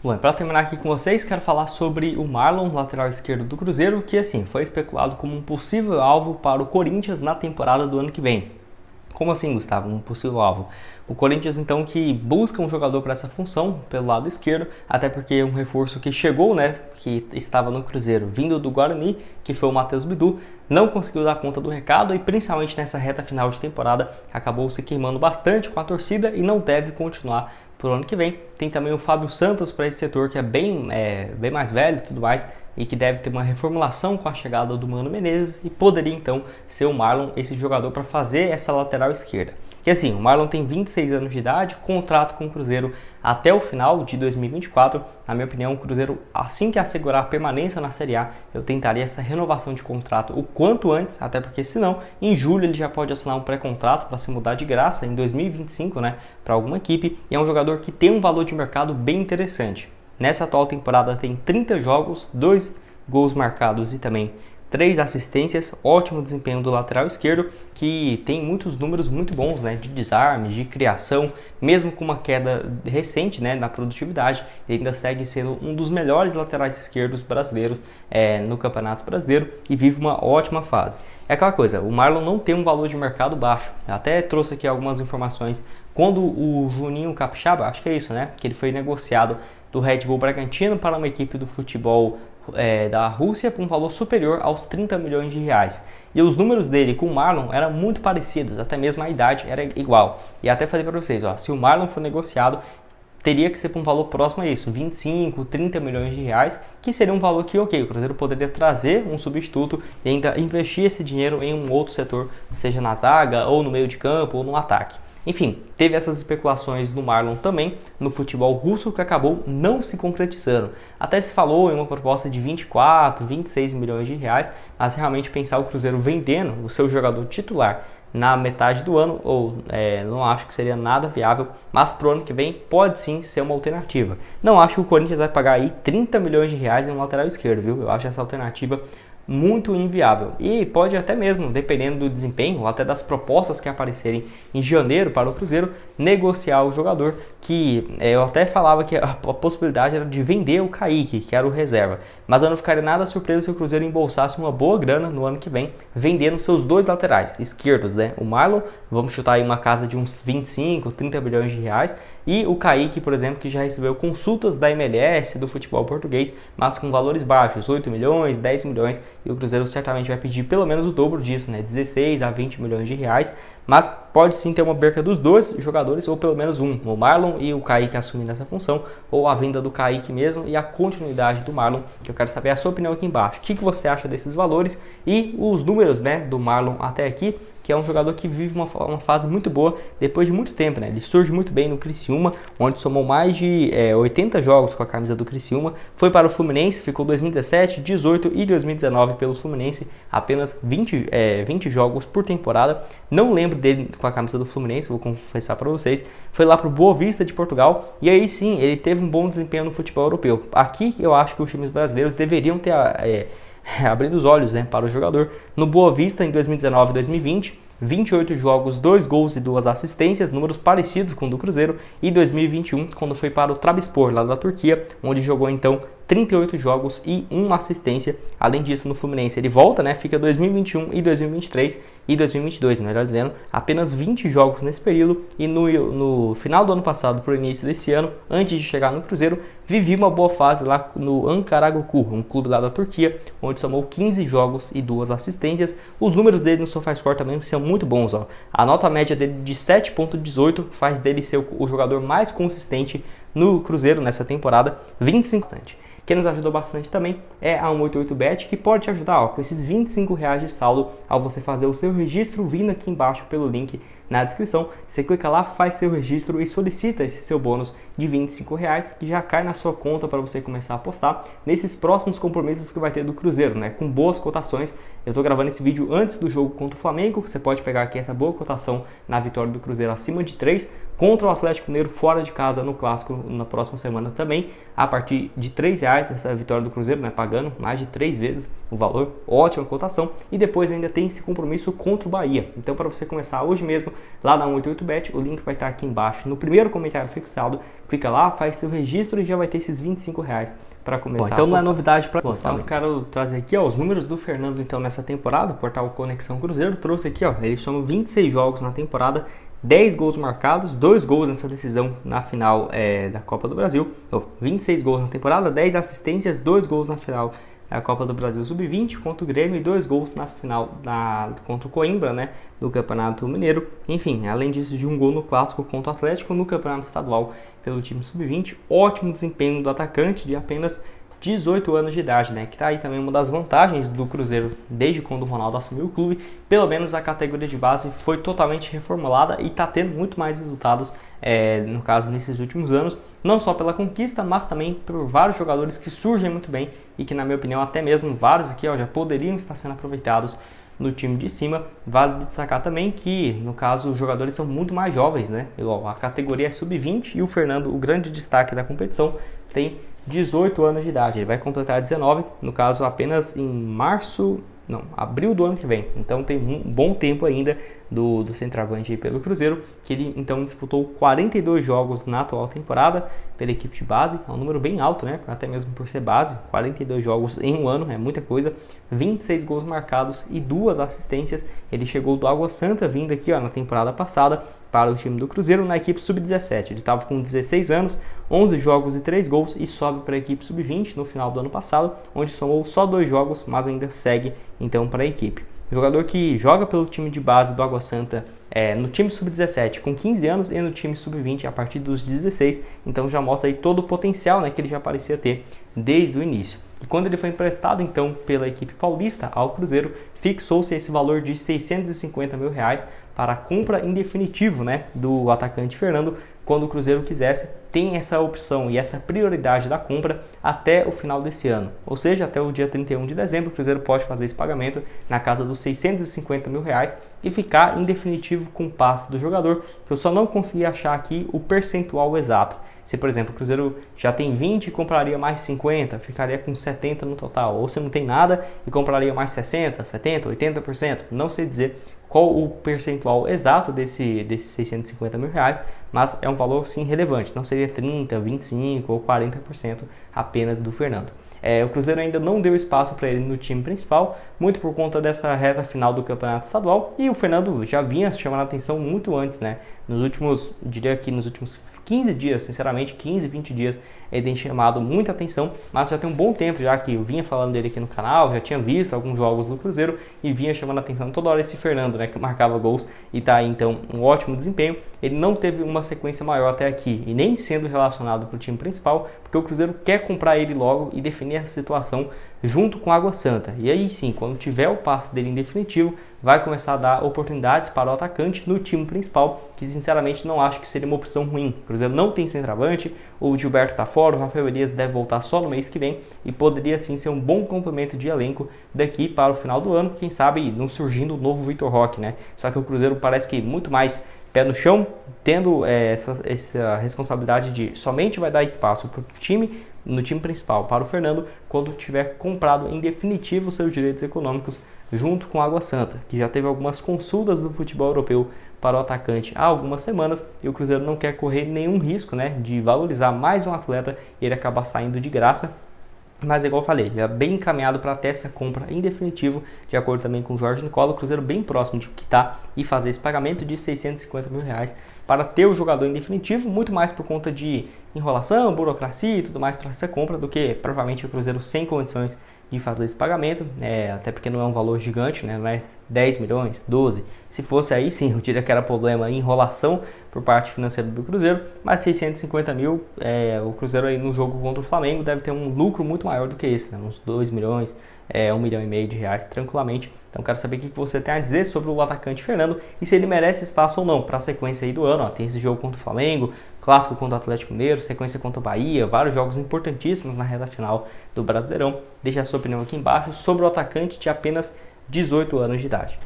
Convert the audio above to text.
Bom, para terminar aqui com vocês, quero falar sobre o Marlon, lateral esquerdo do Cruzeiro, que assim, foi especulado como um possível alvo para o Corinthians na temporada do ano que vem. Como assim, Gustavo? Um possível alvo? O Corinthians, então, que busca um jogador para essa função, pelo lado esquerdo, até porque um reforço que chegou, né, que estava no Cruzeiro, vindo do Guarani, que foi o Matheus Bidu, não conseguiu dar conta do recado e, principalmente nessa reta final de temporada, acabou se queimando bastante com a torcida e não deve continuar para o ano que vem. Tem também o Fábio Santos para esse setor, que é bem mais velho e tudo mais, e que deve ter uma reformulação com a chegada do Mano Menezes e poderia então ser o Marlon esse jogador para fazer essa lateral esquerda. Que assim, o Marlon tem 26 anos de idade, contrato com o Cruzeiro até o final de 2024. Na minha opinião, o Cruzeiro, assim que assegurar a permanência na Série A, eu tentaria essa renovação de contrato o quanto antes, até porque senão, em julho ele já pode assinar um pré-contrato para se mudar de graça em 2025, né, para alguma equipe, e é um jogador que tem um valor de mercado bem interessante. Nessa atual temporada tem 30 jogos, 2 gols marcados e também 3 assistências, ótimo desempenho do lateral esquerdo, que tem muitos números muito bons, né, de desarme, de criação, mesmo com uma queda recente, né, na produtividade, ele ainda segue sendo um dos melhores laterais esquerdos brasileiros no Campeonato Brasileiro e vive uma ótima fase. É aquela coisa, o Marlon não tem um valor de mercado baixo, eu até trouxe aqui algumas informações, quando o Juninho Capixaba, acho que é isso, né, que ele foi negociado do Red Bull Bragantino para uma equipe do futebol da Rússia por um valor superior aos 30 milhões de reais. E os números dele com o Marlon eram muito parecidos, até mesmo a idade era igual. E até falei para vocês, ó, se o Marlon for negociado, teria que ser por um valor próximo a isso, 25, 30 milhões de reais, que seria um valor que, ok, o Cruzeiro poderia trazer um substituto e ainda investir esse dinheiro em um outro setor, seja na zaga, ou no meio de campo, ou no ataque. Enfim, teve essas especulações do Marlon também no futebol russo que acabou não se concretizando. Até se falou em uma proposta de 24, 26 milhões de reais, mas realmente pensar o Cruzeiro vendendo o seu jogador titular na metade do ano, não acho que seria nada viável, mas pro ano que vem pode sim ser uma alternativa. Não acho que o Corinthians vai pagar aí 30 milhões de reais em um lateral esquerdo, viu? Eu acho essa alternativa muito inviável e pode até mesmo, dependendo do desempenho ou até das propostas que aparecerem em janeiro para o Cruzeiro, negociar o jogador, que eu até falava que a possibilidade era de vender o Kaique, que era o reserva, mas eu não ficaria nada surpreso se o Cruzeiro embolsasse uma boa grana no ano que vem, vendendo seus dois laterais esquerdos, né? O Marlon, vamos chutar aí uma casa de uns 25, 30 bilhões de reais, e o Kaique, por exemplo, que já recebeu consultas da MLS, do futebol português, mas com valores baixos, 8 milhões, 10 milhões, e o Cruzeiro certamente vai pedir pelo menos o dobro disso, né? 16 a 20 milhões de reais, mas pode sim ter uma perca dos dois jogadores, ou pelo menos um, o Marlon e o Kaique assumindo essa função, ou a venda do Kaique mesmo e a continuidade do Marlon, que eu quero saber a sua opinião aqui embaixo. O que você acha desses valores e os números, né, do Marlon até aqui, que é um jogador que vive uma fase muito boa depois de muito tempo, né? Ele surge muito bem no Criciúma, onde somou mais de 80 jogos com a camisa do Criciúma, foi para o Fluminense, ficou 2017, 18 e 2019 pelo Fluminense, apenas 20 jogos por temporada. Não lembro dele com a camisa do Fluminense, vou confessar para vocês. Foi lá para o Boa Vista de Portugal e aí sim, ele teve um bom desempenho no futebol europeu. Aqui eu acho que os times brasileiros deveriam ter abrindo os olhos, né, para o jogador. No Boa Vista, em 2019 e 2020, 28 jogos, 2 gols e 2 assistências, números parecidos com o do Cruzeiro. E 2021, quando foi para o Trabzonspor, lá da Turquia, onde jogou então 38 jogos e 1 assistência. Além disso, no Fluminense ele volta, né? Fica 2021 e 2023 e 2022, melhor dizendo, apenas 20 jogos nesse período. E no final do ano passado para o início desse ano, antes de chegar no Cruzeiro, vivia uma boa fase lá no Ankaragucu, um clube lá da Turquia, onde somou 15 jogos e 2 assistências. Os números dele no SofaScore também são muito bons, ó. A nota média dele de 7.18 faz dele ser o jogador mais consistente no Cruzeiro nessa temporada, 25 instantes. Quem nos ajudou bastante também é a 188bet, que pode te ajudar com esses R$25 de saldo ao você fazer o seu registro vindo aqui embaixo pelo link na descrição. Você clica lá, faz seu registro e solicita esse seu bônus de R$25 que já cai na sua conta para você começar a apostar nesses próximos compromissos que vai ter do Cruzeiro, né? Com boas cotações. Eu estou gravando esse vídeo antes do jogo contra o Flamengo. Você pode pegar aqui essa boa cotação na vitória do Cruzeiro acima de 3 contra o Atlético Mineiro fora de casa no Clássico na próxima semana também, a partir de R$3 essa vitória do Cruzeiro, né, pagando mais de 3 vezes o valor, ótima cotação, e depois ainda tem esse compromisso contra o Bahia. Então para você começar hoje mesmo, lá na 188bet, o link vai estar aqui embaixo no primeiro comentário fixado, clica lá, faz seu registro e já vai ter esses R$25 para começar. Bom, então não é novidade para então eu quero trazer aqui os números do Fernando então nessa temporada. O portal Conexão Cruzeiro trouxe aqui, ele soma 26 jogos na temporada, 10 gols marcados, 2 gols nessa decisão na final da Copa do Brasil, 26 gols na temporada, 10 assistências, 2 gols na final da Copa do Brasil Sub-20 contra o Grêmio e 2 gols na final contra o Coimbra, né, do Campeonato Mineiro. Enfim, além disso, de um gol no Clássico contra o Atlético no Campeonato Estadual pelo time Sub-20. Ótimo desempenho do atacante de apenas 18 anos de idade, né? Que tá aí também uma das vantagens do Cruzeiro desde quando o Ronaldo assumiu o clube. Pelo menos a categoria de base foi totalmente reformulada e tá tendo muito mais resultados, no caso, nesses últimos anos. Não só pela conquista, mas também por vários jogadores que surgem muito bem e que, na minha opinião, até mesmo vários aqui já poderiam estar sendo aproveitados no time de cima. Vale destacar também que, no caso, os jogadores são muito mais jovens, né? A categoria é Sub-20 e o Fernando, o grande destaque da competição, tem 18 anos de idade. Ele vai completar 19, no caso apenas em abril do ano que vem. Então tem um bom tempo ainda do centroavante aí pelo Cruzeiro, que ele então disputou 42 jogos na atual temporada pela equipe de base. É um número bem alto, né? Até mesmo por ser base, 42 jogos em um ano, é muita coisa. 26 gols marcados e 2 assistências. Ele chegou do Água Santa, vindo aqui na temporada passada para o time do Cruzeiro na equipe Sub-17. Ele estava com 16 anos, 11 jogos e 3 gols e sobe para a equipe Sub-20 no final do ano passado, onde somou só 2 jogos, mas ainda segue então para a equipe. O jogador que joga pelo time de base do Água Santa no time Sub-17 com 15 anos e no time Sub-20 a partir dos 16, então já mostra aí todo o potencial, né, que ele já parecia ter desde o início. E quando ele foi emprestado então pela equipe paulista ao Cruzeiro, fixou-se esse valor de R$650 mil para a compra em definitivo, né, do atacante Fernando. Quando o Cruzeiro quisesse, tem essa opção e essa prioridade da compra até o final desse ano. Ou seja, até o dia 31 de dezembro, o Cruzeiro pode fazer esse pagamento na casa dos R$650 mil e ficar em definitivo com o passe do jogador, que eu só não consegui achar aqui o percentual exato. Se, por exemplo, o Cruzeiro já tem 20 e compraria mais 50, ficaria com 70 no total. Ou se não tem nada e compraria mais 60, 70, 80%. Não sei dizer qual o percentual exato desses R$650 mil, mas é um valor sim relevante. Não seria 30, 25 ou 40% apenas do Fernando. O Cruzeiro ainda não deu espaço para ele no time principal, muito por conta dessa reta final do Campeonato Estadual, e o Fernando já vinha chamando a atenção muito antes, né? Nos últimos 15 dias, sinceramente, 15, 20 dias, ele tem chamado muita atenção, mas já tem um bom tempo já que eu vinha falando dele aqui no canal, já tinha visto alguns jogos do Cruzeiro e vinha chamando a atenção toda hora esse Fernando, né, que marcava gols e tá aí então um ótimo desempenho. Ele não teve uma sequência maior até aqui e nem sendo relacionado para o time principal, porque o Cruzeiro quer comprar ele logo e definir essa situação junto com a Água Santa. E aí sim, quando tiver o passe dele em definitivo, vai começar a dar oportunidades para o atacante no time principal, que sinceramente não acho que seria uma opção ruim. O Cruzeiro não tem centroavante, o Gilberto está fora, o Rafael Elias deve voltar só no mês que vem e poderia sim ser um bom complemento de elenco daqui para o final do ano, quem sabe não surgindo o novo Vitor Roque, né? Só que o Cruzeiro parece que muito mais pé no chão, tendo essa responsabilidade de somente vai dar espaço para o time, no time principal, para o Fernando, quando tiver comprado em definitivo seus direitos econômicos junto com a Água Santa, que já teve algumas consultas do futebol europeu para o atacante há algumas semanas, e o Cruzeiro não quer correr nenhum risco, né, de valorizar mais um atleta e ele acabar saindo de graça. Mas igual eu falei, já bem encaminhado para ter essa compra em definitivo, de acordo também com o Jorge Nicola, o Cruzeiro bem próximo de quitar e fazer esse pagamento de R$650 mil para ter o jogador em definitivo, muito mais por conta de enrolação, burocracia e tudo mais para essa compra, do que provavelmente o Cruzeiro sem condições de fazer esse pagamento, até porque não é um valor gigante, né? Não é 10 milhões, 12. Se fosse aí sim, eu diria que era problema em enrolação por parte financeira do Cruzeiro, mas 650 mil, o Cruzeiro aí no jogo contra o Flamengo deve ter um lucro muito maior do que esse, né? Uns 2 milhões, 1,5 milhão de reais tranquilamente. Então quero saber o que você tem a dizer sobre o atacante Fernando e se ele merece espaço ou não para a sequência aí do ano. Tem esse jogo contra o Flamengo, clássico contra o Atlético Mineiro, sequência contra o Bahia, vários jogos importantíssimos na reta final do Brasileirão. Deixe a sua opinião aqui embaixo sobre o atacante de apenas 18 anos de idade.